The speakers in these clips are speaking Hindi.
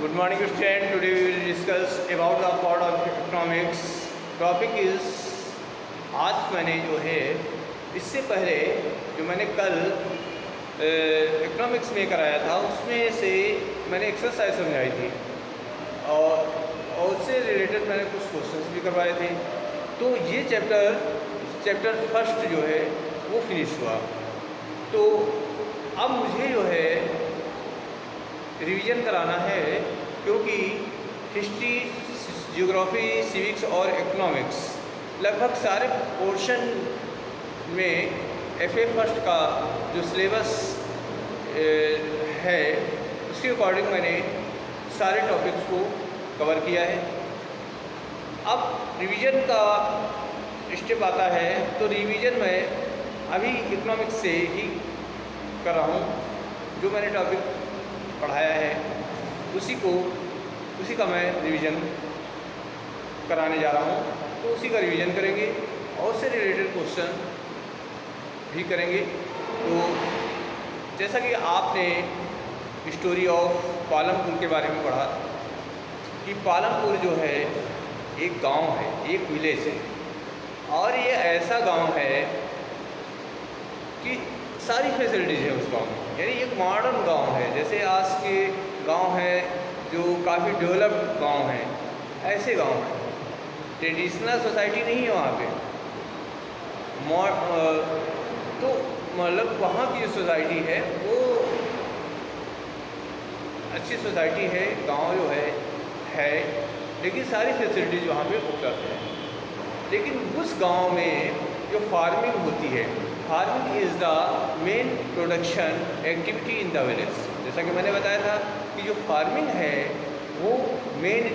Good morning, student. Today we will discuss about the part of economics. Topic is आज मैंने जो है इससे पहले जो मैंने कल इकोनॉमिक्स में कराया था उसमें से मैंने एक्सरसाइज समझाई थी और उससे रिलेटेड मैंने कुछ क्वेश्चंस भी करवाए थे। तो ये चैप्टर फर्स्ट जो है वो फिनिश हुआ। तो अब मुझे जो है रिवीजन कराना है, क्योंकि हिस्ट्री, ज्योग्राफी, सिविक्स और इकोनॉमिक्स लगभग सारे पोर्शन में एफए फर्स्ट का जो सिलेबस है उसके अकॉर्डिंग मैंने सारे टॉपिक्स को कवर किया है। अब रिवीजन का स्टेप आता है, तो रिवीजन में अभी इकोनॉमिक्स से ही कर रहा हूँ। जो मैंने टॉपिक पढ़ाया है उसी का मैं रिवीजन कराने जा रहा हूँ। तो उसी का रिवीजन करेंगे और उससे रिलेटेड क्वेश्चन भी करेंगे। तो जैसा कि आपने स्टोरी ऑफ पालमपुर के बारे में पढ़ा कि पालमपुर जो है एक गांव है, एक विलेज है, और ये ऐसा गांव है कि सारी फैसिलिटीज़ है उस गांव में। यानी एक मॉडर्न गांव है, जैसे आज के गांव है जो काफ़ी डेवलप्ड गांव है, ऐसे गांव है। ट्रेडिशनल सोसाइटी नहीं है वहाँ पे। तो मतलब वहाँ की जो सोसाइटी है वो अच्छी सोसाइटी है, गांव जो है लेकिन सारी फैसिलिटीज़ वहाँ पे उपलब्ध है। लेकिन उस गांव में जो फार्मिंग होती है, farming is the main production activity in the village. जैसा कि मैंने बताया था कि जो फार्मिंग है वो मेन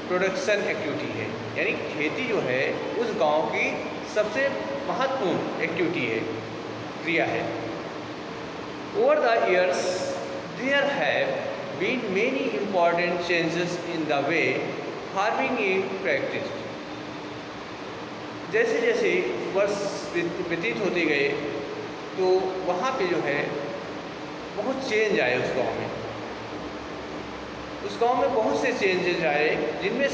प्रोडक्शन एक्टिविटी है, यानी खेती जो है उस गांव की सबसे महत्वपूर्ण एक्टिविटी है, क्रिया है। Over the years there have been many important changes in the way farming is practised. जैसे जैसे वर्ष व्यतीत होते गए तो वहाँ पे जो है बहुत चेंज आए उस गांव में। उस गांव में बहुत से चेंजेस आए, जिसमें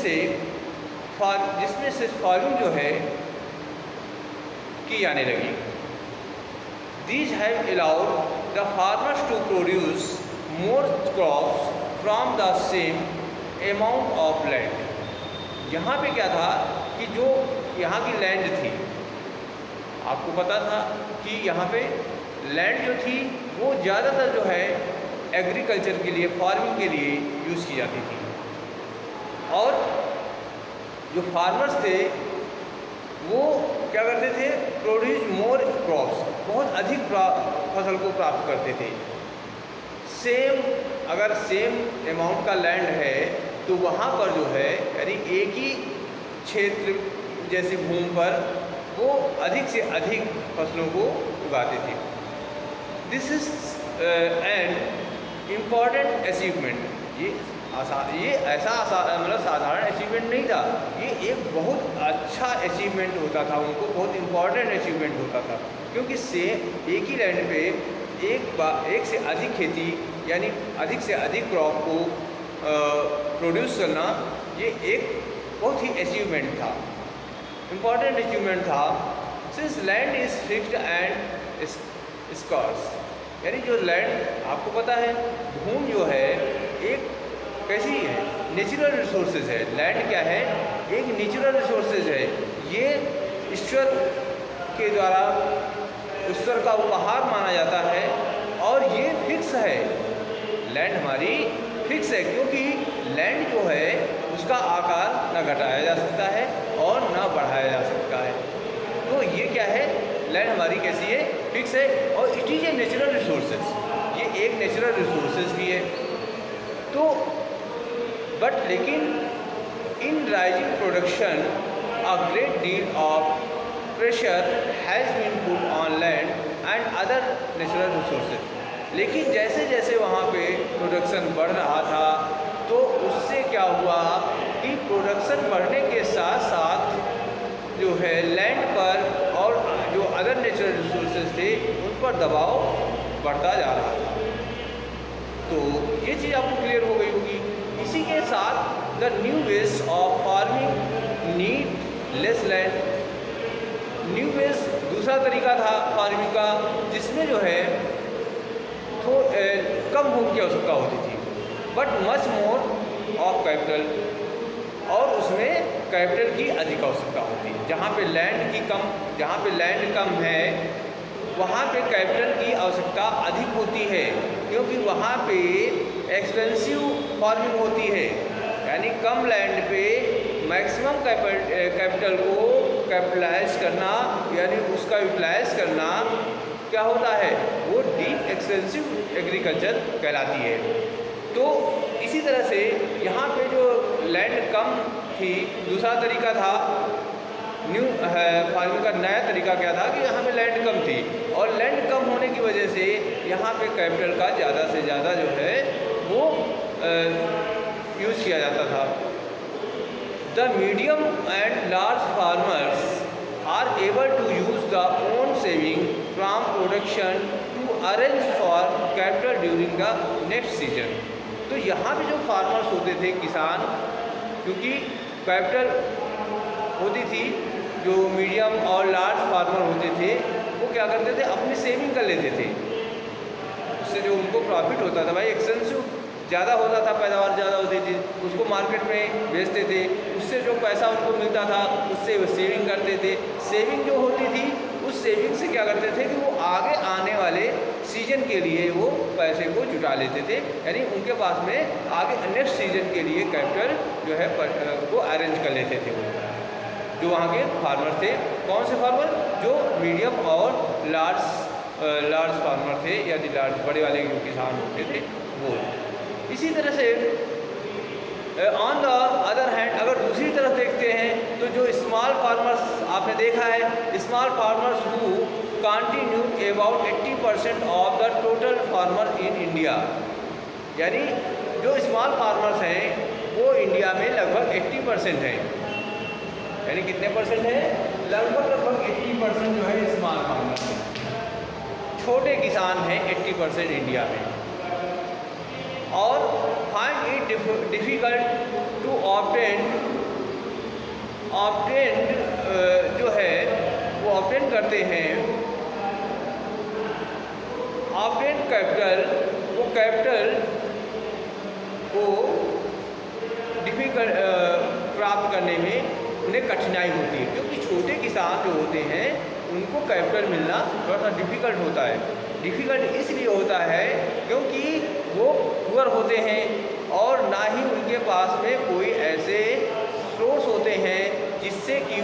से फार्मिंग जो है की जाने लगी। These have allowed the farmers to produce more crops from the same amount of land। यहाँ पे क्या था कि जो यहाँ की लैंड थी, आपको पता था कि यहाँ पे लैंड जो थी वो ज़्यादातर जो है एग्रीकल्चर के लिए, फार्मिंग के लिए यूज़ की जाती थी। और जो फार्मर्स थे वो क्या करते थे, प्रोड्यूस मोर क्रॉप्स, बहुत अधिक फसल को प्राप्त करते थे। अगर सेम अमाउंट का लैंड है तो वहाँ पर जो है यानी एक ही क्षेत्र जैसी भूमि पर वो अधिक से अधिक फसलों को उगाते थे। This is an important achievement. ये ऐसा मतलब साधारण अचीवमेंट नहीं था, ये एक बहुत अच्छा अचीवमेंट होता था, उनको बहुत इम्पॉर्टेंट अचीवमेंट होता था। क्योंकि एक ही लैंड पे एक से अधिक खेती यानी अधिक से अधिक क्रॉप को प्रोड्यूस करना, ये एक बहुत ही अचीवमेंट था, इम्पॉर्टेंट अचीवमेंट था। Since land is fixed and scarce, यानी जो लैंड आपको पता है भूमि जो है एक कैसी है, नेचुरल रिसोर्सेज है। लैंड क्या है, एक नेचुरल रिसोर्सेज है। ये ईश्वर के द्वारा ईश्वर का उपहार माना जाता है और ये फिक्स है। लैंड हमारी फिक्स है, क्योंकि लैंड जो है उसका आकार ना घटाया जा सकता है और ना बढ़ाया जा सकता है। तो ये क्या है, लैंड हमारी कैसी है, फिक्स है, और it is a natural resources. ये एक नेचुरल रिसोर्सेज भी है। तो लेकिन in rising production a great deal of pressure has been put on land and other natural resources. लेकिन जैसे जैसे वहाँ पे प्रोडक्शन बढ़ रहा था तो उससे क्या हुआ कि प्रोडक्शन बढ़ने के साथ साथ जो है लैंड पर और जो अदर नेचुरल रिसोर्सेज थे उन पर दबाव बढ़ता जा रहा था। तो ये चीज़ आपको क्लियर हो गई होगी। उसी के साथ the new ways of farming need less land. New ways दूसरा तरीका था फार्मिंग का, जिसमें जो है तो कम भूमि की आवश्यकता होती थी, but much more of capital, और उसमें कैपिटल की अधिक आवश्यकता होती है। जहाँ पे लैंड कम है वहाँ पे कैपिटल की आवश्यकता अधिक होती है, क्योंकि वहाँ पे एक्सपेंसिव फार्मिंग होती है। यानी कम लैंड पे मैक्सिमम कैपिटल को कैपिटलाइज करना, यानी उसका यूटिलाइज करना क्या होता है, वो डीप एक्सपेंसिव एग्रीकल्चर कहलाती है। तो इसी तरह से यहाँ पे जो लैंड कम थी, दूसरा तरीका था न्यू फार्मिंग का नया तरीका क्या था कि यहाँ पे लैंड कम थी, और लैंड कम होने की वजह से यहाँ पे कैपिटल का ज़्यादा से ज़्यादा जो है वो यूज़ किया जाता था। The medium and large farmers are able to use the own saving from production to arrange for capital during the next season. तो यहाँ पे जो फार्मर्स होते थे, किसान, क्योंकि कैपिटल होती थी, जो मीडियम और लार्ज फार्मर होते थे वो क्या करते थे, अपनी सेविंग कर लेते थे। उससे जो उनको प्रॉफिट होता था, भाई एक्सपेंसिव ज़्यादा होता था, पैदावार ज़्यादा होती थी, उसको मार्केट में बेचते थे, उससे जो पैसा उनको मिलता था उससे वो सेविंग करते थे। सेविंग जो होती थी उस सेविंग से क्या करते थे कि वो आगे आने वाले सीजन के लिए वो पैसे को जुटा लेते थे, यानी उनके पास में आगे नेक्स्ट सीजन के लिए कैपिटल जो है वो अरेंज कर लेते थे वो, जो वहाँ के फार्मर थे। कौन से फार्मर? जो मीडियम और लार्ज फार्मर थे, यानी लार्ज बड़े वाले जो किसान होते थे वो। इसी तरह से ऑन द अदर हैंड अगर दूसरी तरफ देखते हैं तो जो स्मॉल फार्मर्स आपने देखा है, small farmers who contribute about 80% of the total farmer in India, यानी जो स्मॉल फार्मर्स हैं वो इंडिया में लगभग 80% हैं। यानी कितने परसेंट है? लगभग 80% जो है स्मॉल फार्मर्स हैं, छोटे किसान हैं 80% इंडिया में। और find it difficult to obtain जो है वो ऑब्टेन करते हैं, ऑब्टेन कैपिटल, वो कैपिटल को डिफ़िकल्ट प्राप्त करने में उन्हें कठिनाई होती है, क्योंकि छोटे किसान जो होते हैं उनको कैपिटल मिलना थोड़ा सा डिफ़िकल्ट होता है। डिफ़िकल्ट इसलिए होता है क्योंकि वो पुअर होते हैं और ना ही उनके पास में कोई ऐसे सोर्स होते हैं जिससे कि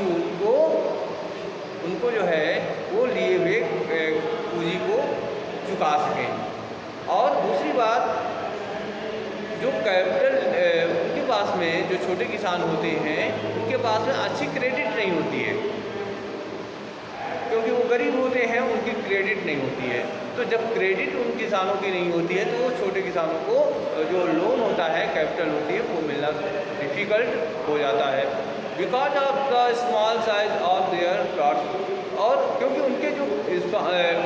उनको जो है वो लिए हुए पूंजी को चुका सकें। और दूसरी बात, जो कैपिटल उनके पास में जो छोटे किसान होते हैं उनके पास में अच्छी क्रेडिट नहीं होती है, क्योंकि वो गरीब होते हैं, उनकी क्रेडिट नहीं होती है। तो जब क्रेडिट उन किसानों की नहीं होती है तो वो छोटे किसानों को जो लोन होता है, कैपिटल होती है, वो मिलना डिफ़िकल्ट हो जाता है, because of the small size of their plots. और क्योंकि उनके जो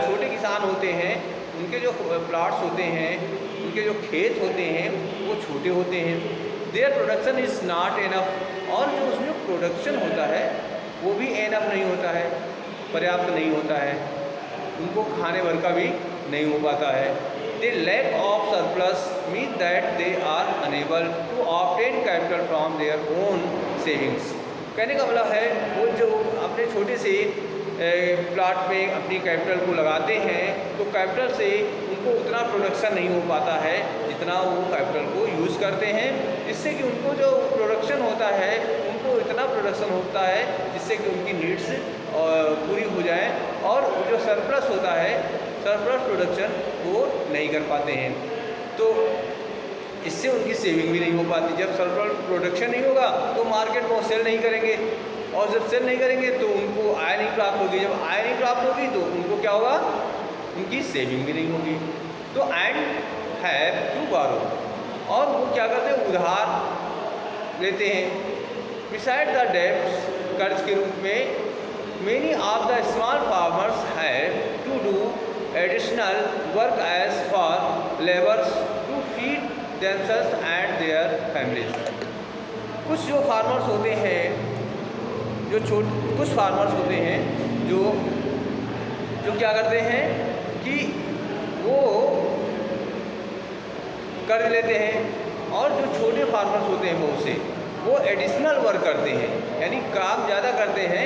छोटे किसान होते हैं, उनके जो प्लॉट्स होते हैं, उनके जो खेत होते हैं वो छोटे होते हैं। Their production is not enough, और जो उसमें प्रोडक्शन होता है वो भी एनफ नहीं होता है, पर्याप्त नहीं होता है, उनको खाने भर का भी नहीं हो पाता है। They lack of surplus mean that they are unable to obtain capital from their own savings. कहने का मतलब है वो जो अपने छोटे से प्लाट में अपनी कैपिटल को लगाते हैं तो कैपिटल से उनको उतना प्रोडक्शन नहीं हो पाता है जितना वो कैपिटल को यूज़ करते हैं, जिससे कि उनको जो प्रोडक्शन होता है उनको इतना प्रोडक्शन होता है जिससे कि उनकी नीड्स पूरी हो जाए, और जो सरप्लस होता है, सरप्लस प्रोडक्शन वो नहीं कर पाते हैं, तो इससे उनकी सेविंग भी नहीं हो पाती। जब सरप्लस प्रोडक्शन नहीं होगा तो मार्केट में सेल नहीं करेंगे, और जब सेल नहीं करेंगे तो उनको आय नहीं प्राप्त होगी, जब आय नहीं प्राप्त होगी तो उनको क्या होगा, उनकी सेविंग भी नहीं होगी। तो एंड हैव टू बारो, और वो क्या करते हैं, उधार लेते हैं। बिसाइड द डेब्ट्स, कर्ज के रूप में, many of the small farmers have to do additional work as for labours to feed themselves and their families। कुछ जो फार्मर्स होते हैं, कुछ फार्मर्स होते हैं जो क्या करते हैं कि वो कर्ज लेते हैं, और जो छोटे फार्मर्स होते हैं बहुत से वो एडिशनल वर्क करते हैं, यानी काम ज़्यादा करते हैं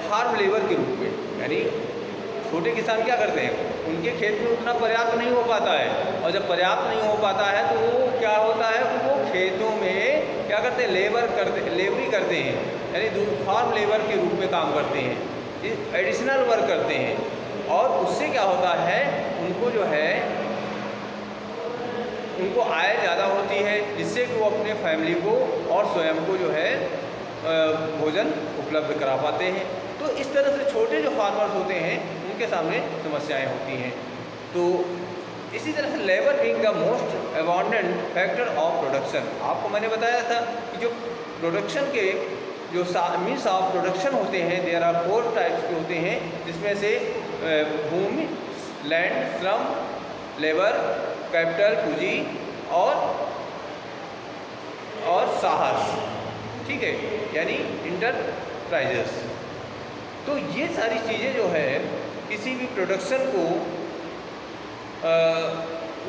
फार्म लेबर के रूप में। यानी छोटे किसान क्या करते हैं, उनके खेत में उतना पर्याप्त नहीं हो पाता है, और जब पर्याप्त नहीं हो पाता है तो वो क्या होता है, वो खेतों में क्या करते हैं, लेबरी करते हैं, यानी फार्म लेबर के रूप में काम करते हैं, एडिशनल वर्क करते हैं। और उससे क्या होता है, उनको जो है उनको आय ज़्यादा होती है, जिससे कि वो अपने फैमिली को और स्वयं को जो है भोजन उपलब्ध करा पाते हैं। तो इस तरह से छोटे जो फार्मर्स होते हैं उनके सामने समस्याएं होती हैं। तो इसी तरह से labour being the most abundant factor of production, आपको मैंने बताया था कि जो प्रोडक्शन के जो मीन्स ऑफ प्रोडक्शन होते हैं, देयर आर 4 टाइप्स के होते हैं, जिसमें से भूमि, लैंड, श्रम, लेबर, कैपिटल पूंजी और साहस, ठीक है, यानी इंटरप्राइजेस। तो ये सारी चीज़ें जो है किसी भी प्रोडक्शन को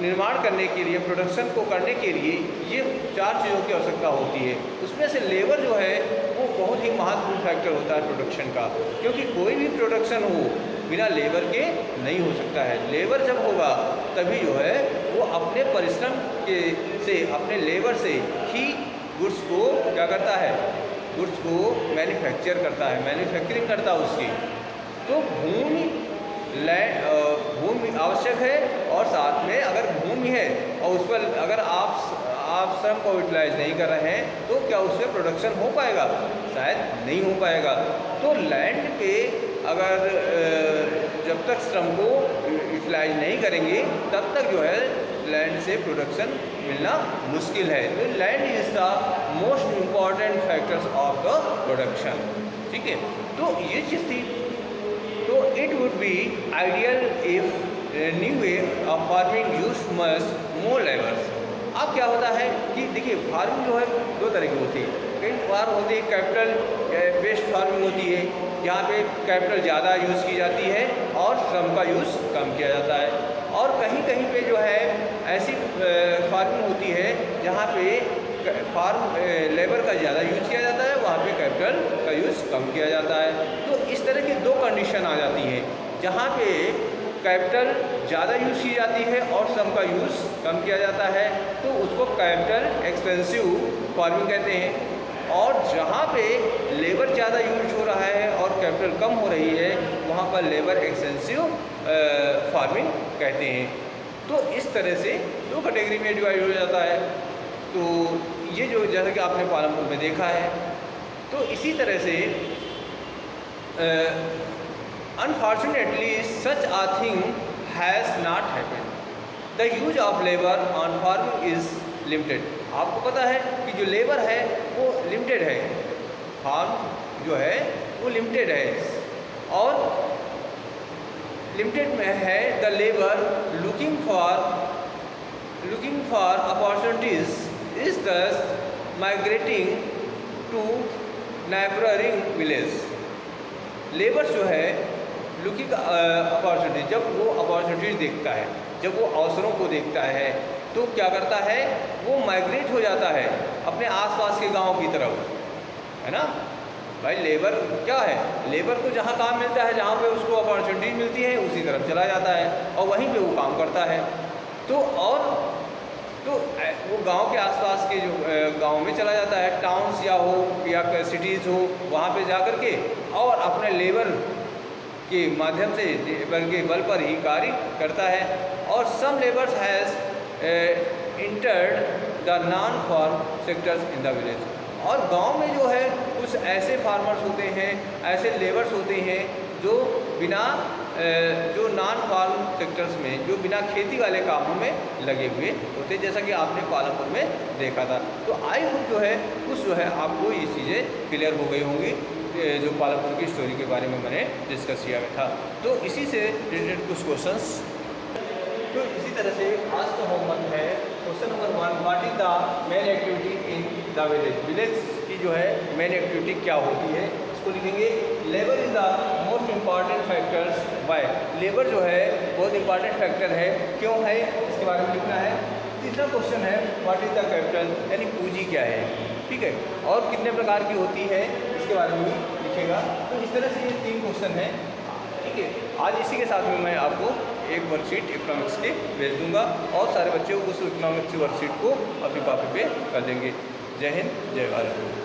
निर्माण करने के लिए, प्रोडक्शन को करने के लिए ये 4 चीज़ों की आवश्यकता होती है। उसमें से लेबर जो है वो बहुत ही महत्वपूर्ण फैक्टर होता है प्रोडक्शन का, क्योंकि कोई भी प्रोडक्शन हो बिना लेबर के नहीं हो सकता है। लेबर जब होगा तभी जो है वो अपने परिश्रम से, अपने लेबर से ही गुड्स को क्या करता है, गुड्स को मैन्युफैक्चर करता है, मैन्युफैक्चरिंग करता है उसकी। तो भूमि आवश्यक है, और साथ में अगर भूमि है और उस पर अगर आप श्रम को यूटिलाइज नहीं कर रहे हैं तो क्या उससे प्रोडक्शन हो पाएगा, शायद नहीं हो पाएगा। तो लैंड पे अगर जब तक श्रम को यूटिलाइज नहीं करेंगे तब तक जो है लैंड से प्रोडक्शन मिलना मुश्किल है। तो land is the most important factors of the production, ठीक है। तो ये चीज़ थी। तो it would be ideal if new way of farming use much more labours. अब क्या होता है कि देखिए फार्मिंग जो है 2 तरह की होती है। कई फार्म होती है कैपिटल बेस्ड फार्मिंग होती है, यहाँ पे कैपिटल ज़्यादा यूज़ की जाती है और श्रम का यूज़ कम किया जाता है। और कहीं कहीं पे जो है ऐसी फार्मिंग होती है जहाँ पे फार्म लेबर का ज़्यादा यूज़ किया जाता है, वहाँ पे कैपिटल का यूज़ कम किया जाता है। तो इस तरह की 2 कंडीशन आ जाती हैं, जहाँ पे कैपिटल ज़्यादा यूज़ की जाती है और श्रम का यूज़ कम किया जाता है, तो उसको कैपिटल एक्सपेंसिव फार्मिंग कहते हैं। और जहाँ पे लेबर ज़्यादा यूज हो रहा है और कैपिटल कम हो रही है, वहाँ पर लेबर एक्सपेंसिव फार्मिंग कहते हैं। तो इस तरह से 2 कैटेगरी में डिवाइड हो जाता है। तो ये जो जैसा कि आपने पालमपुर में देखा है, तो इसी तरह से unfortunately such a thing has not happened. The use of labour on farming is limited. आपको पता है कि जो लेबर है वो लिमिटेड है, फार्म जो है वो लिमिटेड है, और लिमिटेड में है the labour looking for opportunities is thus migrating to neighbouring village. Labour जो है लुकिंग अपॉर्चुनिटी, जब वो अपॉर्चुनिटीज देखता है, जब वो अवसरों को देखता है, तो क्या करता है, वो माइग्रेट हो जाता है अपने आसपास के गांव की तरफ, है ना भाई। लेबर क्या है, लेबर को जहाँ काम मिलता है, जहाँ पे उसको अपॉर्चुनिटी मिलती है, उसी तरफ चला जाता है और वहीं पे वो काम करता है। तो वो गांव के आसपास के जो गांव में चला जाता है, टाउन्स या हो या सिटीज़ हो, वहाँ पे जा कर के और अपने लेबर के माध्यम से, लेबर के बल पर ही कार्य करता है। और some labours has entered the non farm sectors in the village. और गांव में जो है कुछ ऐसे फार्मर्स होते हैं, ऐसे लेबर्स होते हैं जो बिना जो नॉन फार्म सेक्टर्स में, जो बिना खेती वाले कामों में लगे हुए होते हैं, जैसा कि आपने पालमपुर में देखा था। तो आई होप जो है कुछ जो है आपको ये चीज़ें क्लियर हो गई होंगी, जो पालमपुर की स्टोरी के बारे में मैंने डिस्कस किया था। तो इसी से रिलेटेड कुछ क्वेश्चंस। तो इसी तरह से आज का होमवर्क है question number 1, what is the main activity in the village. Village की जो है मेन एक्टिविटी क्या होती है, इसको लिखेंगे labour is the most important factors bye. Labour जो है बहुत इंपॉर्टेंट फैक्टर है, क्यों है इसके बारे में लिखना है। तीसरा क्वेश्चन है व्हाट इज द कैपिटल, यानी पूंजी क्या है, ठीक है, और कितने प्रकार की होती है इसके बारे में भी लिखेगा। तो इस तरह से ये 3 क्वेश्चन हैं, ठीक है। आज इसी के साथ में मैं आपको एक वर्कशीट इकोनॉमिक्स की भेज दूंगा और सारे बच्चे उस इकोनॉमिक्स की वर्कशीट को अपनी कॉपी पे कर लेंगे। जय हिंद, जय भारत।